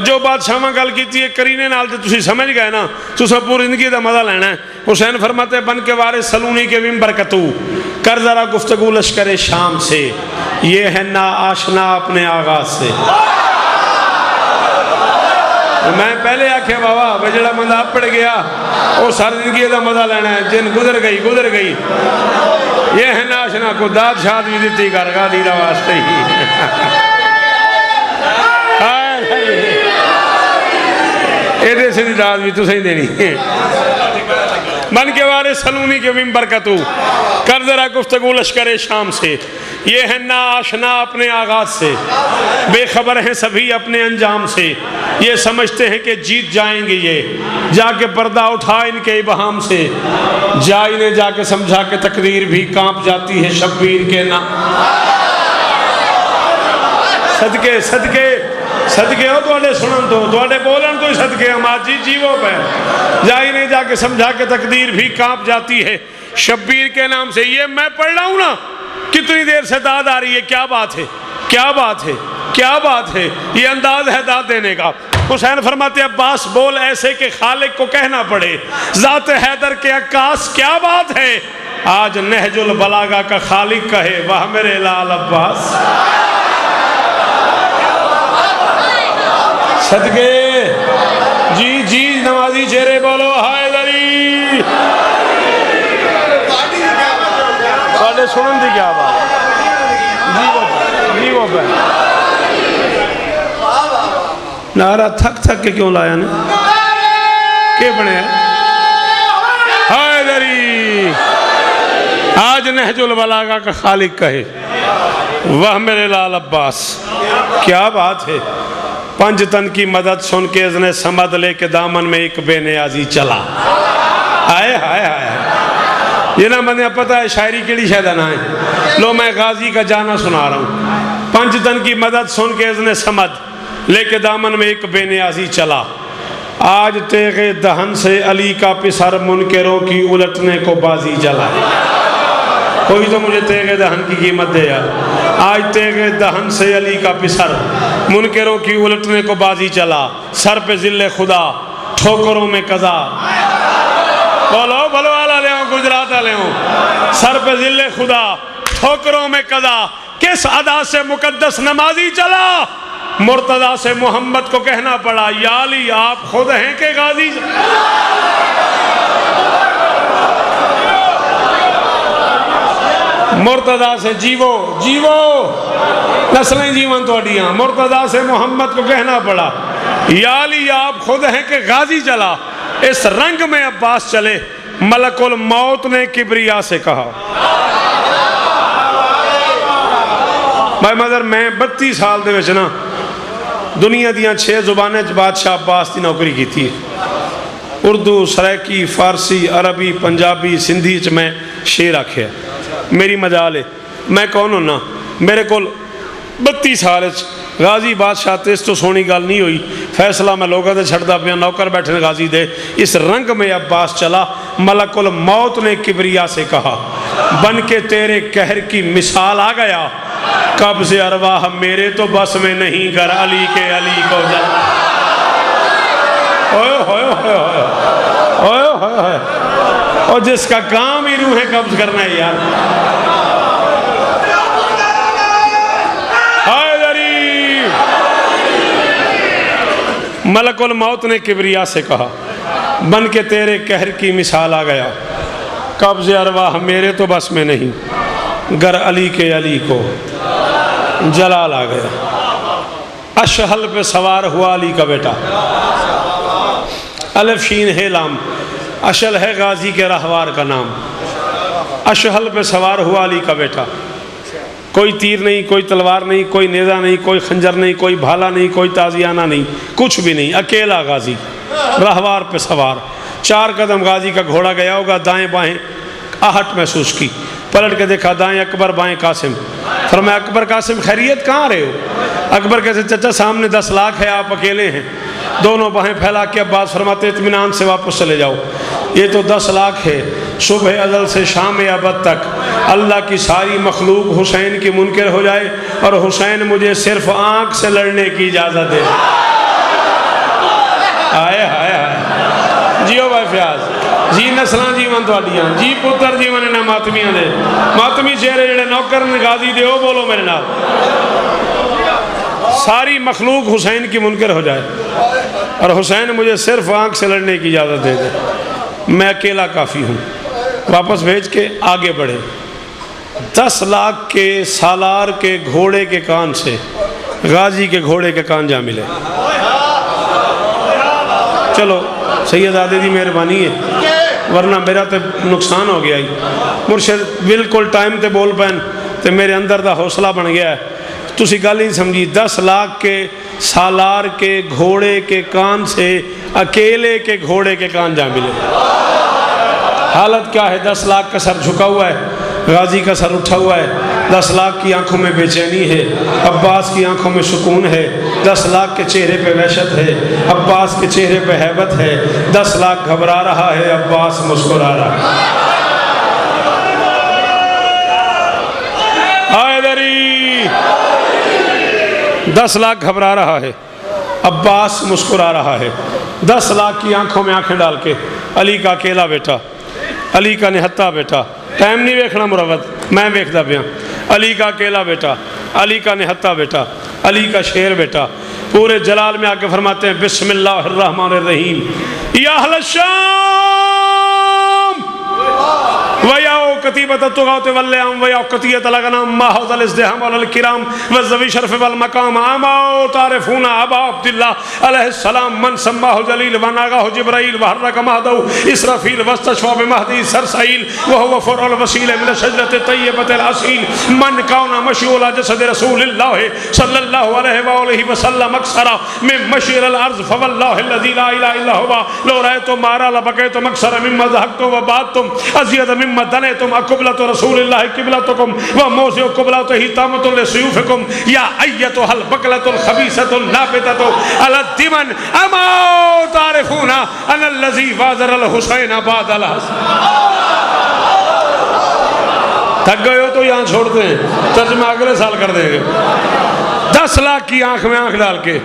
جو بادشاہاں گل کیتی ہے کرینے نال تے تسی سمجھ گئے نا، تسا پوری زندگی دا مزہ لینا ہے۔ حسین فرماتے بن کے وارث سلونی کے ممبر کا تو، کر ذرا گفتگو لشکر شام سے، یہ ہے نا آشنا اپنے آغاز سے۔ میں پہلے آکھے بابا بجڑا مندہ پڑ گیا وہ ساری زندگی دا مزہ لینا ہے، جن گزر گئی یہ ہے ناشنا کو داد شاد بھی دیتی کرگا دیرہ واسطے ہی۔ ایدے سے داد بھی تو صحیح دینی بن کے وارث سلونی کے ممبر کا تو، کر ذرا گفتگو لشکر شام سے، یہ ہے نا آشنا اپنے آغاز سے، بے خبر ہیں سبھی اپنے انجام سے، یہ سمجھتے ہیں کہ جیت جائیں گے یہ، جا کے پردہ اٹھا ان کے ابہام سے، جا انہیں جا کے سمجھا کہ تقدیر بھی کانپ جاتی ہے شبیر کے نام۔ صدقے صدقے صدقے ہو توڑے سنن تو توڑے بولن تو صدقے ہم آج جی وہ پہ جا انہیں جا کے سمجھا کہ تقدیر بھی کانپ جاتی ہے شبیر کے نام سے۔ یہ میں پڑھ رہا ہوں نا کتنی دیر سے داد آ رہی ہے، کیا بات ہے کیا بات ہے کیا بات ہے، یہ انداز ہے داد دینے کا۔ حسین فرماتے ہیں عباس بول ایسے کہ خالق کو کہنا پڑے، ذات حیدر کے عکاس کیا بات ہے، آج نہج البلاغہ کا خالق کہے وہ میرے لال عباس۔ صدقے جی جی نمازی چہرے بولو حیدری، ساڑھے سنن دی کیا بات جی وہ پہ نعرہ تھک تھک کے کیوں لایا نے کہ بنے حیدری، آج نہج البلاغہ کا خالق کہے وہ میرے لال عباس۔ کیا بات ہے، پنج تن کی مدد سن کے اذن سمد لے کے دامن میں ایک بے نیازی چلا۔ آئے ہائے ہائے یہ نہ مجھے پتہ ہے شاعری کیڑی شاید نہ ہے، لو میں غازی کا جانا سنا رہا ہوں۔ پنج تن کی مدد سن کے اذن سمد لے کے دامن میں ایک بے نیازی چلا، آج تیغ دہن سے علی کا پسر منکروں کی الٹنے کو بازی جلا۔ کوئی تو مجھے تیغ دہن کی قیمت دے یار، آج تیغ دہن سے علی کا پسر منکروں کی الٹنے کو بازی چلا، سر پہ ذل خدا ٹھوکروں میں قضا۔ بولو بولو آلہ لے ہوں گجرات لے ہوں، سر پہ ذل خدا ٹھوکروں میں قضا، کس ادا سے مقدس نمازی چلا، مرتضیٰ سے محمد کو کہنا پڑا یا علی آپ خود ہیں کہ غازی۔ مرتضیٰ سے جیوو نسلیں جیون تو اڈیاں، مرتضیٰ سے محمد کو کہنا پڑا یا علی آپ خود ہیں کہ غازی چلا، اس رنگ میں عباس چلے ملک الموت نے کبریا سے کہا۔ بھائی مدر میں 32 سال دے وچ نا دنیا دیاں 6 زبانیں بادشاہ عباس دی نوکری کی تھی، اردو، سرائکی، فارسی، عربی، پنجابی، سندھی چ میں شیر آکھیا، میری مجال ہے میں کون ہونا، میرے کول 32 سال غازی بادشاہ تے اس تو سونی گال نہیں ہوئی، فیصلہ میں لوگوں دے چھڑتا پیا، نوکر بیٹھنے غازی دے، اس رنگ میں عباس چلا، ملک الموت نے کبریا سے کہا بن کے تیرے قہر کی مثال آ گیا، قبض ارواح میرے تو بس میں نہیں، گر علی کے علی کو جل۔ اوئے ہوئے ہوئے ہوئے ہوئے ہوئے، اور جس کا کام ہی روحیں قبض کرنا ہے یار۔ حیدری، ملک الموت نے کبریا سے کہا بن کے تیرے قہر کی مثال آ گیا، قبض ارواح میرے تو بس میں نہیں، گر علی کے علی کو جلال آ گیا۔ اشہل پہ سوار ہوا علی کا بیٹا، الف شین ہے لام، اشل ہے غازی کے رہوار کا نام۔ اشہل پہ سوار ہوا علی کا بیٹا، کوئی تیر نہیں، کوئی تلوار نہیں، کوئی نیزہ نہیں، کوئی خنجر نہیں، کوئی بھالا نہیں، کوئی تازیانہ نہیں، کچھ بھی نہیں، اکیلا غازی رہوار پہ سوار۔ 4 قدم غازی کا گھوڑا گیا ہوگا، دائیں بائیں آہٹ محسوس کی، پلٹ کے دیکھا دائیں اکبر بائیں قاسم۔ فرمایا اکبر قاسم خیریت کہاں رہے ہو؟ اکبر کہتے چچا سامنے 10 لاکھ ہے، آپ اکیلے ہیں۔ دونوں باہیں پھیلا کے عباس فرماتے اطمینان سے واپس چلے جاؤ، یہ تو 10 لاکھ ہے، صبح ازل سے شام ابد تک اللہ کی ساری مخلوق حسین کی منکر ہو جائے اور حسین مجھے صرف آنکھ سے لڑنے کی اجازت دے۔ آئے ہائے ہائے، جیو بھائی فیاض جی، نسلاں جیون تواڈیاں جی، پتر جیون انہاں ماتمیاں دے، ماتمی چہرے جڑے نوکر غازی دے او بولو میرے نال۔ ساری مخلوق حسین کی منکر ہو جائے اور حسین مجھے صرف آنکھ سے لڑنے کی اجازت دے دے، میں اکیلا کافی ہوں۔ واپس بھیج کے آگے بڑھے، 10 لاکھ کے سالار کے گھوڑے کے کان سے غازی کے گھوڑے کے کان جا ملے۔ چلو سیدزادے دی مہربانی ہے، ورنہ میرا تے نقصان ہو گیا ہی۔ مرشد بالکل ٹائم تے بول پین تے میرے اندر دا حوصلہ بن گیا ہے۔ تسی گل ہی سمجھی، 10 لاکھ کے سالار کے گھوڑے کے کان سے اکیلے کے گھوڑے کے کان جا ملے۔ حالت کیا ہے؟ 10 لاکھ کا سر جھکا ہوا ہے، غازی کا سر اٹھا ہوا ہے، 10 لاکھ کی آنکھوں میں بے چینی ہے، عباس کی آنکھوں میں سکون ہے، 10 لاکھ کے چہرے پہ وحشت ہے، عباس کے چہرے پہ ہیبت ہے، 10 لاکھ گھبرا رہا ہے، عباس مسکرا رہا ہے۔ حیدری، 10 لاکھ گھبرا رہا ہے، عباس مسکرا رہا ہے۔ 10 لاکھ کی آنکھوں میں آنکھیں ڈال کے علی کا اکیلا بیٹا، علی کا نہتا بیٹا، ٹائم نہیں ویکھنا مروت، میں ویکھدا پیاں، علی کا اکیلا بیٹا، علی کا نہتا بیٹا، علی کا شیر بیٹا، پورے جلال میں آ کے فرماتے ہیں بسم اللہ الرحمن الرحیم، یا اہل الشام وَيَا قَتِيبَةَ الطُّغَاةِ وَاللِّئَامِ وَيَا قَطِيَّةَ الْأَغْنَامِ مَا حَوْزَ الْازْدِحَامَ عَلَى الْكِرَامِ وَالذَّوِي الشَّرْفِ وَالْمَقَامِ أَمَا تَعْرِفُونَ أَبَا عَبْدِ اللَّهِ عَلَيْهِ السَّلَامِ مَنْ سَمَّاهُ جَلِيلٌ وَنَاغَاهُ جِبْرَائِيلُ وَحَرَّكَ مَهْدَهُ إِسْرَافِيلُ وَاسْتَشْفَى بِمَهْدِهِ سَرْسَائِيلُ وَهُوَ فُرْعُ الْوَسِيلِ مِنَ الشَّجْرَةِ الطَّيِّبَةِ الْأَصِيلِ مَنْ كَانَ مَشْيُ عَلَى جَسَدِ رَسُولِ اللَّهِ صَلَّى اللَّهُ عَلَيْهِ وَآلِهِ وَسَلَّمَ أَكْثَرَ مِنْ مَشْيِ الْأَرْضِ فَوَاللَّهِ الَّذِي لَا إِلَهَ إِلَّا هُوَ لَوْ رَأَيْتُمْ مَا أَرَى لَبَكَيْتُمْ أَكْثَرَ مِمَّا ضَحِكْتُمْ وَبَكَيْتُمْ أَزْيَدَ مِمَّا دَنَيْتُمْ أَقِبْلَةُ رسول اللہ قبلتکم وموضع قبلتہ تامۃ لسیوفکم یا ایتها البقلۃ الخبیثۃ النابتۃ علی الدمن اما تعرفون ان الذی فاضر الحسین بعد الحسن۔ تھک گئے ہو تو یہاں چھوڑتے ہیں، ترجمہ اگلے سال کر دیں گے۔ 10 لاکھ کی آنکھ میں آنکھ ڈال کے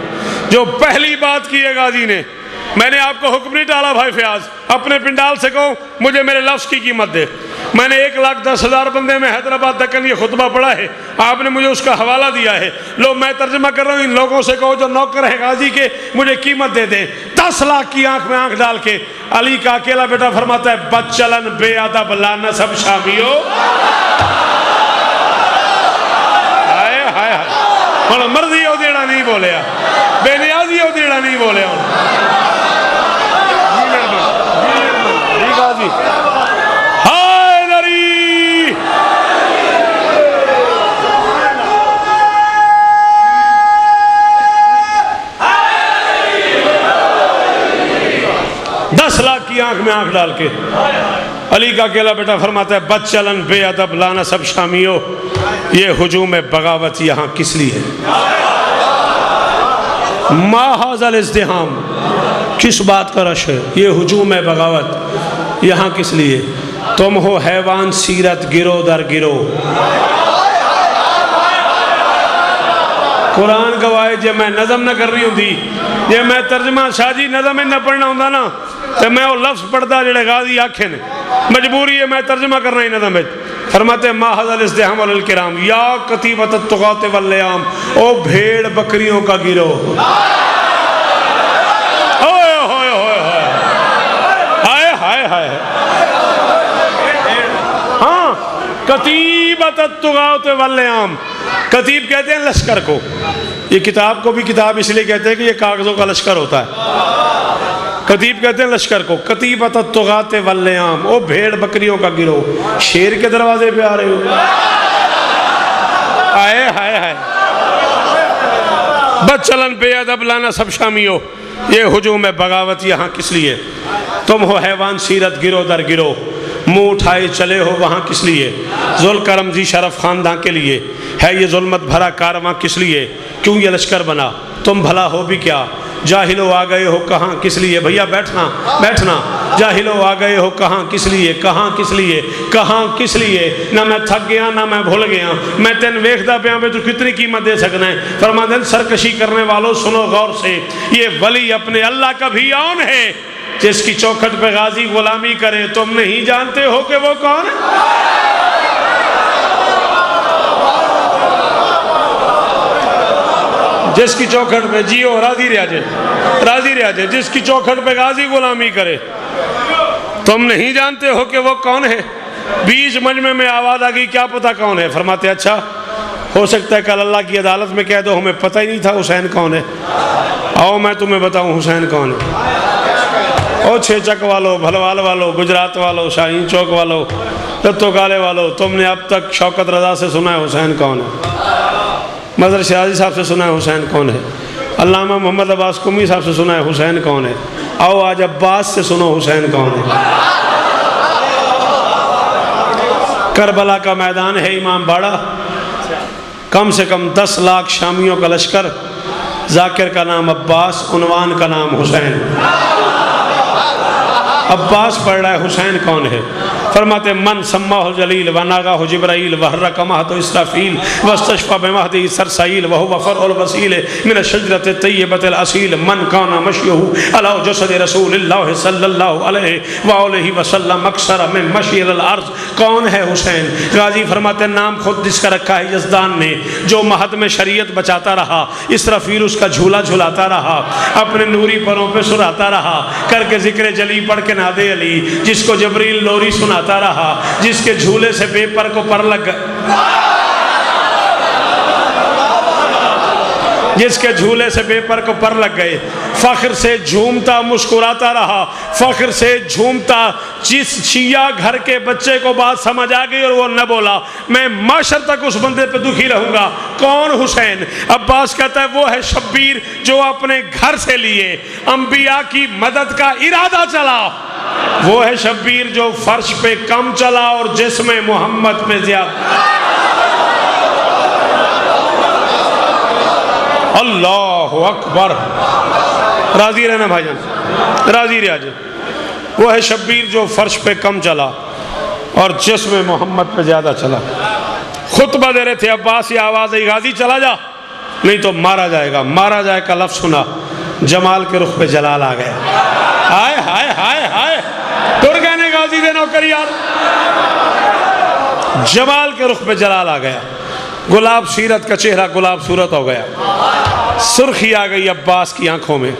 جو پہلی بات کی ہے غازی نے، میں نے آپ کو حکم نہیں ڈالا بھائی فیاض، اپنے پنڈال سے کہو مجھے میرے لفظ کی قیمت دے۔ میں نے 1,10,000 بندے میں حیدرآباد دکن یہ خطبہ پڑھا ہے، آپ نے مجھے اس کا حوالہ دیا ہے، لو میں ترجمہ کر رہا ہوں، ان لوگوں سے کہو جو نوکر ہیں غازی کے مجھے قیمت دے دیں۔ 10 لاکھ کی آنکھ میں آنکھ ڈال کے علی کا اکیلا بیٹا فرماتا ہے بد چلن بے ادب لا نسب شامیو۔ ہائے ہائے ہائے، ہوں مرضی ہو دیڑا نہیں بولیا، بے نیازی ہو دیڑا نہیں بولیا۔ جی غازی حیدری، 10 لاکھ کی آنکھ میں آنکھ ڈال کے علی کا اکیلا بیٹا فرماتا ہے بد چلن بے ادب لا نسب شامیو، یہ ہجوم بغاوت یہاں کس لیے ہے؟ ما ھذا الازدحام، کس بات کا رش ہے؟ یہ ہجوم بغاوت یہاں کس لیے؟ تم ہو حیوان سیرت گرو در گرو، قرآن گواہ جے میں نظم نہ کرنی ہوں دی، جے میں ترجمہ شاہ جی نظم نہ پڑھنا ہوں نا تو میں وہ لفظ پڑھتا جڑے غازی آکھے نے، مجبوری ہے میں ترجمہ کرنا ہی نظم ہے۔ فرماتے ما حضر الازدحام والکرام یا کتیبۃ الطغاة واللیام، او بھیڑ بکریوں کا گروہ، ہاں کتیبۃ الطغاة واللیام، کتیب کہتے ہیں لشکر کو، یہ کتاب کو بھی کتاب اس لیے کہتے ہیں کہ یہ کاغذوں کا لشکر ہوتا ہے، کتیب کہتے ہیں لشکر کو، کتیبۃ الطغاة واللیام، او بھیڑ بکریوں کا گروہ، شیر کے دروازے پہ آ رہے ہو، آئے ہائے ہائے، بد چلن بے ادب لانا سب شامی ہو، یہ ہجوم بغاوت یہاں کس لیے؟ تم ہو حیوان سیرت گرو در گرو، منہ اٹھائے چلے ہو وہاں کس لیے؟ ذوالکرم ذی شرف خاندان کے لیے ہے یہ ظلمت بھرا کارواں کس لیے؟ کیوں یہ لشکر بنا؟ تم بھلا ہو بھی کیا؟ جاہلو آ گئے ہو کہاں کس لیے؟ بھیا بیٹھنا بیٹھنا، جاہلو آ گئے ہو کہاں کس لیے؟ کہاں کس لیے؟ کہاں کس لیے؟ نہ میں تھک گیا نہ میں بھول گیا، میں تین ویکھدا پیا میں تو کتنی قیمت دے سکنا ہے۔ فرماتے ہیں سرکشی کرنے والوں سنو غور سے، یہ ولی اپنے اللہ کا بھی آن ہے، جس کی چوکھٹ پہ غازی غلامی کرے، تم نہیں جانتے ہو کہ وہ کون ہے؟ جس کی چوکھٹ پہ جیو راضی رہا جے، جس کی چوکھٹ پہ غازی غلامی کرے، تم نہیں جانتے ہو کہ وہ کون ہے؟ بیچ مجمع میں آواز آ گئی کیا پتہ کون ہے؟ فرماتے اچھا ہو سکتا ہے کل اللہ کی عدالت میں کہہ دو ہمیں پتہ ہی نہیں تھا حسین کون ہے، آؤ میں تمہیں بتاؤں حسین کون ہے۔ او چھ چک والو، بھلوال والو، گجرات والو، شاہین چوک والو، رتو کالے والو، تم نے اب تک شوکت رضا سے سنا ہے حسین کون ہے؟ مظہر شیرازی صاحب سے سنا ہے حسین کون ہے؟ علامہ محمد عباس قمی صاحب سے سنا ہے حسین کون ہے؟ آؤ آج عباس سے سنو حسین کون ہے۔ کربلا کا میدان ہے امام باڑہ، کم سے کم 10 لاکھ شامیوں کا لشکر، ذاکر کا نام عباس، عنوان کا نام حسین۔ عباس پڑھ رہا ہے حسین کون ہے؟ فرماتے من سماہ جلیل وناغاہ جبرائیل وحرک مہد اسرافیل واستشفى بمہدی سرسائیل وہو فرع الوسیل من الشجرۃ الطیبۃ الاصیل من کان مشیہ علی جسد رسول اللہ صلی اللہ علیہ وآلہ وسلم اکثر من مشی الارض۔ کون ہے حسین؟ غازی فرماتے نام خود جس کا رکھا ہے یزدان نے، جو مہد میں شریعت بچاتا رہا، اسرافیل اس کا جھولا جھلاتا رہا، اپنے نوری پروں پہ سراتا رہا، کر کے ذکر جلی پڑھ کے نادے علی، جس کو جبریل لوری سناتا رہا، جس کے جھولے سے بے پر کو پر لگ گئے، جس کے جھولے سے بے پر کو پر لگ گئے، فخر سے جھومتا مسکراتا رہا، فخر سے جھومتا، جس شیعہ گھر کے بچے کو بات سمجھ آ گئی اور وہ نہ بولا، میں معاشر تک اس بندے پہ دکھی رہوں گا۔ کون حسین؟ عباس کہتا ہے وہ ہے شبیر جو اپنے گھر سے لیے انبیاء کی مدد کا ارادہ چلا، وہ ہے شبیر جو فرش پہ کم چلا اور جسم محمد پہ زیادہ۔ اللہ اکبر، راضی رہنا بھائی جان، راضی رہا جی۔ وہ ہے شبیر جو فرش پہ کم چلا اور جسم محمد پہ زیادہ چلا۔ خطبہ دے رہے تھے عباس، یہ آواز آئی غازی چلا جا نہیں تو مارا جائے گا۔ مارا جائے کا لفظ سنا، جمال کے رخ پہ جلال آ گیا۔ ہائے ہائے ہائے ہائے، ٹر گئے نے غازی دے نوکر یار، جمال کے رخ پہ جلال آ گیا، گلاب سیرت کا چہرہ گلاب صورت ہو گیا، سرخی آ گئی عباس کی آنکھوں میں،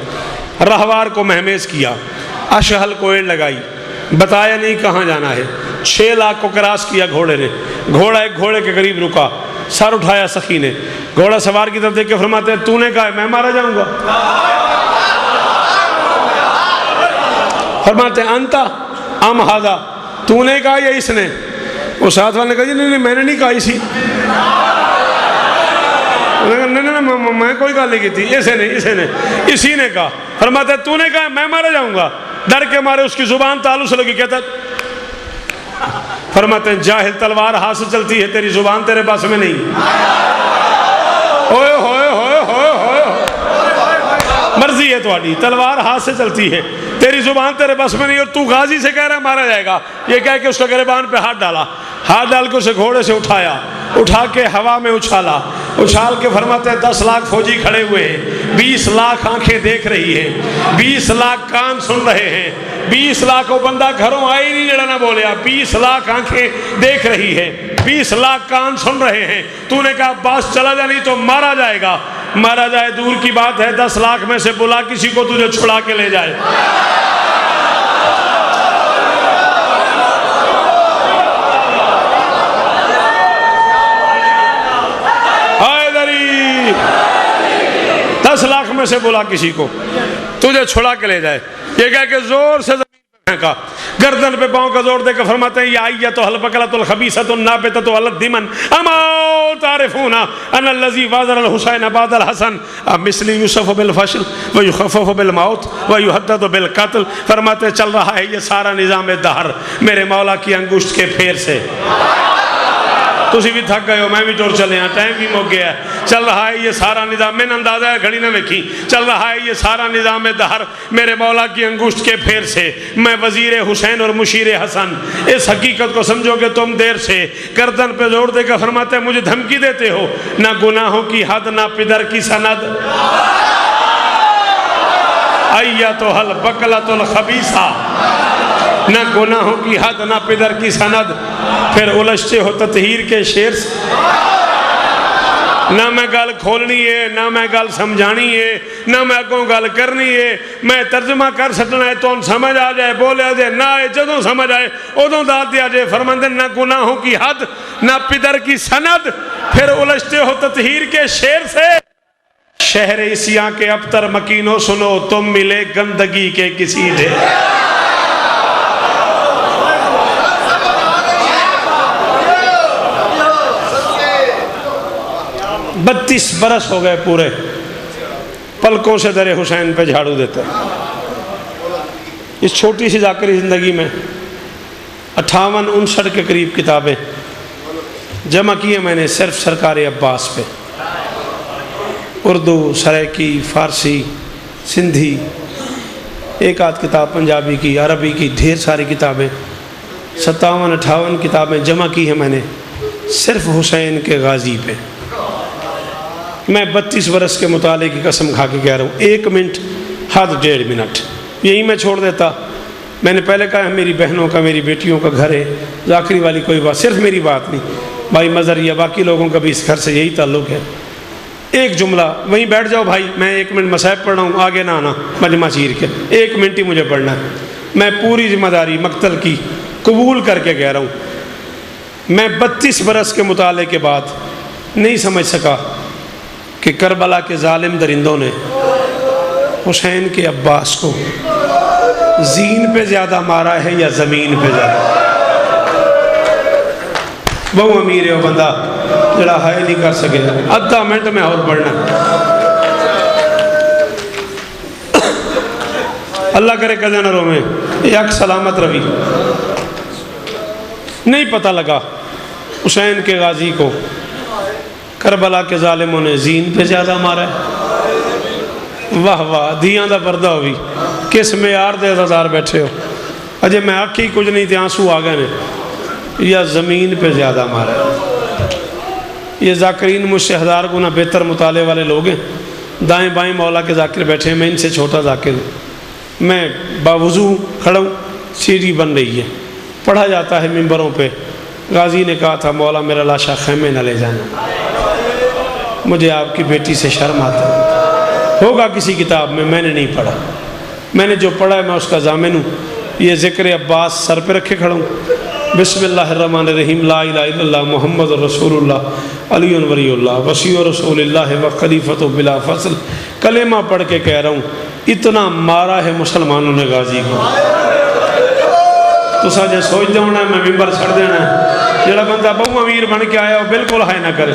رہوار کو مہمیز کیا، اشہل کو ایڑ لگائی، بتایا نہیں کہاں جانا ہے، 6 لاکھ کو کراس کیا گھوڑے نے، گھوڑا ایک گھوڑے کے قریب رکا، سر اٹھایا سخی نے، گھوڑا سوار کی طرف دیکھ کے فرماتے ہیں تو نے کہا ہے میں مارا جاؤں گا؟ فرماتے ہیں انتا ام ہذا، تو نے کہا یا اس نے؟ وہ ساتھ والے نے کہا جی نہیں میں نے نہیں کہا اسی، نہیں میں کوئی گل نہیں کی تھی، اسی نے کہا۔ فرماتے ہیں تو نے کہا میں مارا جاؤں گا؟ ڈر کے مارے اس کی زبان تالو سے لگی، کہتا فرماتے ہیں جاہل تلوار ہاتھ سے چلتی ہے، تیری زبان تیرے پاس میں نہیں۔ اوئے ہوئے ہوئے ہوئے ہوئے، مرضی ہے تمہاری، تلوار ہاتھ سے چلتی ہے، تیری زبان تیرے بس میں نہیں، اور تو غازی سے کہہ رہا ہے مارا جائے گا۔ یہ کہہ کے اس کا گریبان پہ ہاتھ ڈالا، ہاتھ ڈال کے اسے گھوڑے سے اٹھایا، اٹھا کے ہوا میں اچھالا، اچھال کے فرماتے ہیں 10 لاکھ فوجی کھڑے ہوئے ہیں، 20 لاکھ آنکھیں دیکھ رہی ہیں، 20 لاکھ کان سن رہے ہیں، 20 لاکھ وہ بندہ گھروں آئے نہیں جڑا نہ بولیا، 20 لاکھ آنکھیں دیکھ رہی ہے، 20 لاکھ کان سن رہے ہیں۔ تو نے کہا عباس چلا جا نہیں تو مارا جائے گا، مارا جائے دور کی بات ہے، 10 لاکھ میں سے بلا کسی کو تجھے چھڑا کے لے جائے۔ آئے دری 10 لاکھ میں سے بلا کسی کو تجھے چھڑا کے لے جائے۔ یہ کہہ کہ زور سے زمین پہ پھینکا، گردن پہ پاؤں کا زور دے کر فرماتے ہیں یا ایتھا البقلۃ الخبیثۃ النابتۃ علی الدمن اما تعرفون ان الذی وازر الحسین بعد الحسن مثل یوسف بالفشل ویخفف بالموت ویحدد بالقتل۔ فرماتے ہیں چل رہا ہے یہ سارا نظام دہر میرے مولا کی انگشت کے پھیر سے۔ تسی بھی تھک گئے ہو، میں بھی ٹور چلے ہیں، ٹائم بھی مک گیا ہے۔ چل رہا ہے یہ سارا نظام، میں نے اندازہ ہے گھڑی نہ ویکھی، چل رہا ہے یہ سارا نظام دہر میرے مولا کی انگشت کے پھیر سے۔ میں وزیر حسین اور مشیر حسن، اس حقیقت کو سمجھو کہ تم دیر سے گردن پہ زور دے کر فرماتے ہیں مجھے دھمکی دیتے ہو، نہ گناہوں کی حد نہ پدر کی سند، ایتھا البقلۃ الخبیثہ، نہ گناہوں کی حد نہ پدر کی سند۔ پھر الجھتے ہو تطہیر کے شیر سے، نہ میں گل کھولنی ہے، نہ میں گل سمجھانی ہے، نہ میں اگوں گل کرنی ہے، میں ترجمہ کر سکنا ہے تو سمجھ آ جائے بولے جائے، نہ آئے جدوں سمجھ آئے ادوں داد دیا جائے۔ فرماتے نہ گناہوں کی حد نہ پدر کی سند۔ پھر الجھتے ہو تطہیر کے شیر سے، شہر عیسیاں کے ابتر مکینوں سنو تم ملے گندگی کے کسی ڈھیر۔ 32 برس ہو گئے پورے، پلکوں سے در حسین پہ جھاڑو دیتے۔ اس چھوٹی سی ذاکری زندگی میں 58-59 کے قریب کتابیں جمع کی ہیں میں نے صرف سرکار عباس پہ، اردو، سرائیکی، فارسی، سندھی، ایک آدھ کتاب پنجابی کی، عربی کی، ڈھیر ساری کتابیں، 57-58 کتابیں جمع کی ہیں میں نے صرف حسین کے غازی پہ۔ میں 32 برس کے مطالعے کی قسم کھا کے کہہ رہا ہوں، 1 منٹ حد 1.5 منٹ یہی میں چھوڑ دیتا۔ میں نے پہلے کہا ہے میری بہنوں کا، میری بیٹیوں کا گھر ہے، ذاکری والی کوئی بات، صرف میری بات نہیں، بھائی مظہر یا باقی لوگوں کا بھی اس گھر سے یہی تعلق ہے۔ ایک جملہ وہیں بیٹھ جاؤ بھائی، میں 1 منٹ مصائب پڑھ رہا ہوں، آگے نہ آنا مجمع چیر کے، 1 منٹ ہی مجھے پڑھنا ہے۔ میں پوری ذمہ داری مقتل کی قبول کر کے کہہ رہا ہوں، میں 32 برس کے مطالعے کے بعد نہیں سمجھ سکا کہ کربلا کے ظالم درندوں نے حسین کے عباس کو زین پہ زیادہ مارا ہے یا زمین پہ زیادہ۔ وہ امیر ہے وہ بندہ جڑا ہائے نہیں کر سکے، آدھا منٹ میں اور پڑھنا۔ اللہ کرے کدے نہ رویں، یک سلامت روی۔ نہیں پتہ لگا حسین کے غازی کو کربلا کے ظالموں نے زین پہ زیادہ مارا ہے۔ واہ واہ، دھیاں دا پردہ ہوئی، کس معیار دے عزادار بیٹھے ہو، اجے میں آنکھی کچھ نہیں تھے آنسو آ گئے نے، یا زمین پہ زیادہ مارا ہے۔ یہ ذاکرین مجھ سے 1000 گنا بہتر مطالعے والے لوگ ہیں، دائیں بائیں مولا کے ذاکر بیٹھے ہیں، میں ان سے چھوٹا ذاکر ہوں۔ میں باوضو کھڑا ہوں، سیڑھی بن رہی ہے، پڑھا جاتا ہے ممبروں پہ، غازی نے کہا تھا مولا میرا لاشا خیمے نہ لے جانا، مجھے آپ کی بیٹی سے شرم آتا ہے، ہوگا کسی کتاب میں نے نہیں پڑھا، میں نے جو پڑھا ہے میں اس کا ضامن ہوں۔ یہ ذکر عباس سر پہ رکھے کھڑا ہوں، بسم اللہ الرحمن الرحیم، لا الہ الا اللہ محمد رسول اللہ علی ولی اللہ وصی رسول اللہ و خلیفۃ بلا فصل، کلمہ پڑھ کے کہہ رہا ہوں اتنا مارا ہے مسلمانوں نے غازی کو۔ تو ساجے سوچ ہونا ہے میں ممبر چھڑ دینا ہے، جڑا بندہ بہو امیر بن کے آیا وہ بالکل ہائے نہ کرے،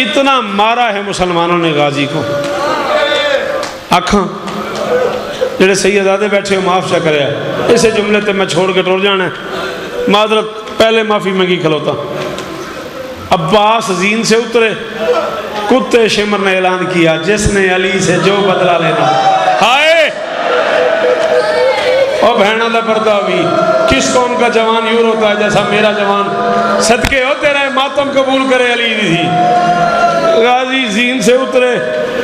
اتنا مارا ہے مسلمانوں نے غازی کو۔ آکھاں جڑے سیدادے بیٹھے ہو معاف چا کرے، اسے جملے تے میں چھوڑ کے ٹور جانا ہے، معذرت پہلے معافی منگی کھلوتا۔ عباس زین سے اترے، کتے شمر نے اعلان کیا جس نے علی سے جو بدلہ لینا، ہائے اور بہنا دا پردہ بھی کس قوم کا جوان یوں روتا ہے جیسا میرا جوان صدقے ہو تیرا ماتم قبول کرے علی دی تھی۔ غازی زین سے اترے،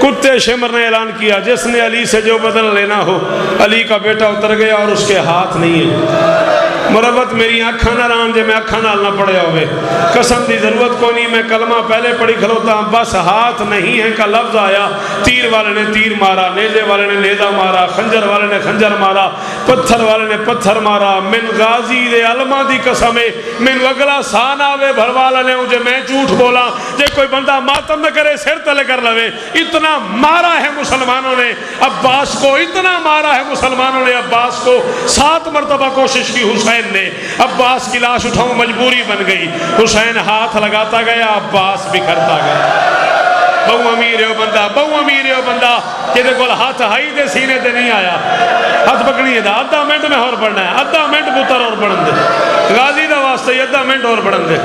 کتے شمر نے اعلان کیا جس نے علی سے جو بدل لینا ہو۔ علی کا بیٹا اتر گیا اور اس کے ہاتھ نہیں ہے۔ مربت میری آنکھاں نہ ران جے میں آنکھاں نال نہ پڑے ہوئے، قسم دی ضرورت کو نہیں، میں کلمہ پہلے پڑھی کھلوتا ہوں، بس ہاتھ نہیں ہے کا لفظ آیا، تیر والے نے تیر مارا، نیزے والے نے نیزہ مارا، خنجر والے نے خنجر مارا، پتھر والے نے پتھر مارا۔ من غازی دے علمہ دی قسم ہے، من اگلا سان آوے بھروالا لے جے میں جھوٹ بولا، جے کوئی بندہ ماتم نہ کرے سر تلے کر لوے۔ اتنا مارا ہے مسلمانوں نے عباس کو، اتنا مارا ہے مسلمانوں نے عباس کو، 7 مرتبہ کوشش کی حسین نے، عباس کی لاش اٹھاؤں مجبوری بن گئی، حسین ہاتھ لگاتا گیا، عباس بکھرتا گیا۔ بہو امیر ہو بندہ، بہو امیر ہو بندہ کہ دے کول ہاتھ ہائی دے سینے دے نہیں آیا، ہاتھ پکڑی ہے دا ادھا منٹ میں اور پڑھنا ہے، ادھا منٹ پتر اور پڑھن دے، غازی دا واسطہ ہی ادھا منٹ اور پڑھن دے۔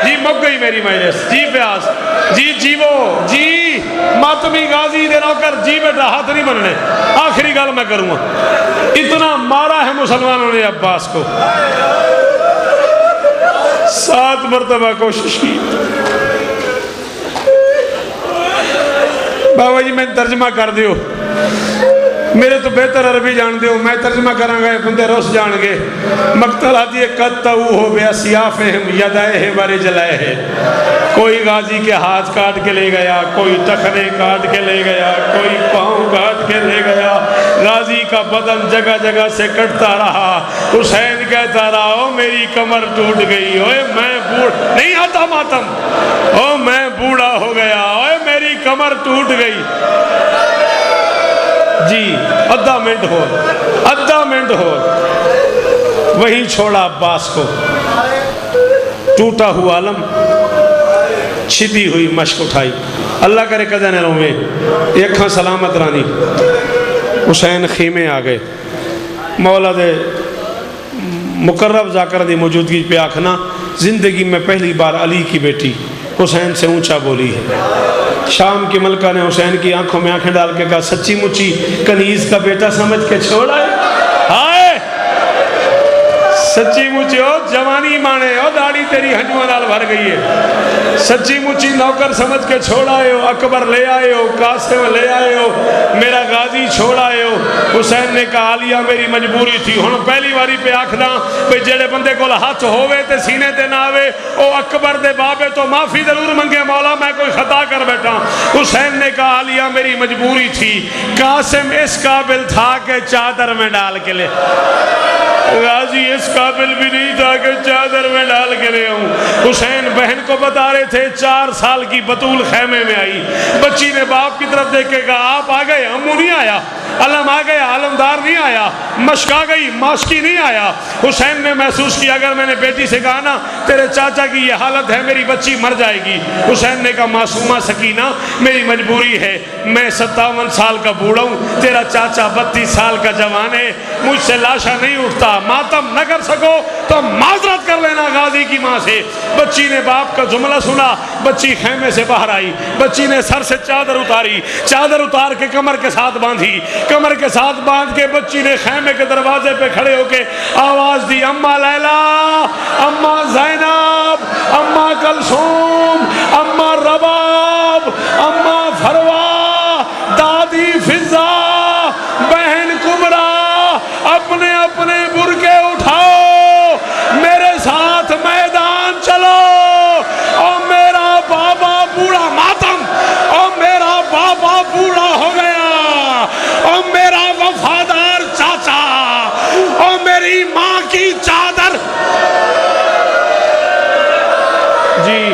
جی مک گئی میری مجلس، جی پیاس، جی جیو، جی ماتمی غازی دے نوکر، جی بیٹا ہاتھ نہیں بننے، آخری گل میں کروں گا۔ اتنا مارا ہے مسلمانوں نے عباس کو، 7 مرتبہ کوشش کی۔ بابا جی میں ترجمہ کر دیو، میرے تو بہتر عربی جان دیو، میں ترجمہ کروں گا بندے روس جان گے۔ مقتل آتی ہے قد تاؤ ہو بے اسیافہم یدائے بارے جلائے ہے، کوئی غازی کے ہاتھ کاٹ کے لے گیا، کوئی ٹخنے کاٹ کے لے گیا، کوئی پاؤں کاٹ کے لے گیا، غازی کا بدن جگہ جگہ سے کٹتا رہا۔ حسین کہتا رہا او میری کمر ٹوٹ گئی، اوے میں بوڑھ نہیں آتا ماتم، او میں بوڑھا ہو گیا، اوے میری کمر ٹوٹ گئی۔ جی ادھا منٹ ہو، ادھا منٹ ہو، وہیں چھوڑا عباس کو، ٹوٹا ہوا علم، چھدی ہوئی مشک اٹھائی۔ اللہ کرے کدے نہ روے، ایکھاں سلامت رانی۔ حسین خیمے آ گئے، مولا دے مقرب ذاکر دی موجودگی پہ آکھنا زندگی میں پہلی بار علی کی بیٹی حسین سے اونچا بولی ہے۔ شام کی ملکہ نے حسین کی آنکھوں میں آنکھیں ڈال کے کہا سچی مچی کنیز کا بیٹا سمجھ کے چھوڑا ہے، ہائے سچی مچی ہو جوانی مانے ہو، داڑھی تیری ہنجوان نال بھر گئی ہے، سچی مچی نوکر سمجھ کے چھوڑا ہے ہو، اکبر لے آئے ہو، قاسم لے آئے ہو، میرا غازی چھوڑا ہے ہو۔ حسین نے کہا علیہ میری مجبوری تھی، ہن پہلی واری پہ آکھنا بھئی جڑے بندے کو ہاتھ ہوئے تے سینے تے نہ آوے او اکبر دے بابے تو معافی ضرور منگے، مولا میں کوئی خطا کر بیٹھا۔ حسین نے کہا علیہ میری مجبوری تھی، قاسم اس قابل تھا کہ چادر میں ڈال کے لے، غازی اس قابل بھی نہیں تھا کہ چادر میں ڈال کے لے آؤں۔ حسین بہن کو بتا رہے تھے 4 سال کی بطول خیمے میں آئی، بچی نے باپ کی طرف دیکھ کے کہا آپ آ گئے، امو نہیں آیا، علم آ گیا، علمدار نہیں آیا، مشک آ گئی، ماشکی نہیں آیا۔ حسین نے محسوس کیا اگر میں نے بیٹی سے کہا نا تیرے چاچا کی یہ حالت ہے میری بچی مر جائے گی۔ حسین نے کہا معصومہ سکینہ میری مجبوری ہے، میں 57 سال کا بوڑھا ہوں، تیرا چاچا 32 سال کا جوان ہے، مجھ سے لاشا نہیں اٹھتا، ماتم نہ کر سکو تو معذرت کر لینا غازی کی ماں سے۔ بچی نے باپ کا جملہ سنا، بچی خیمے سے باہر آئی، بچی نے سر سے چادر اتاری، چادر اتار کے کمر کے ساتھ باندھی، کمر کے ساتھ باندھ کے بچی نے خیمے کے دروازے پہ کھڑے ہو کے آواز دی اماں لیلا، اماں زینب، اماں کلثوم، اماں رباب، اماں فروا، دادی فضا، بہن کبرا، اپنے اپنے برقے اٹھاؤ، میرے ساتھ میدان چلو، اور میرا بابا بوڑھا ماتم، اور میرا بابا بوڑھا ہو گیا، اور میرا وفادار چاچا، اور میری ماں کی چادر۔ جی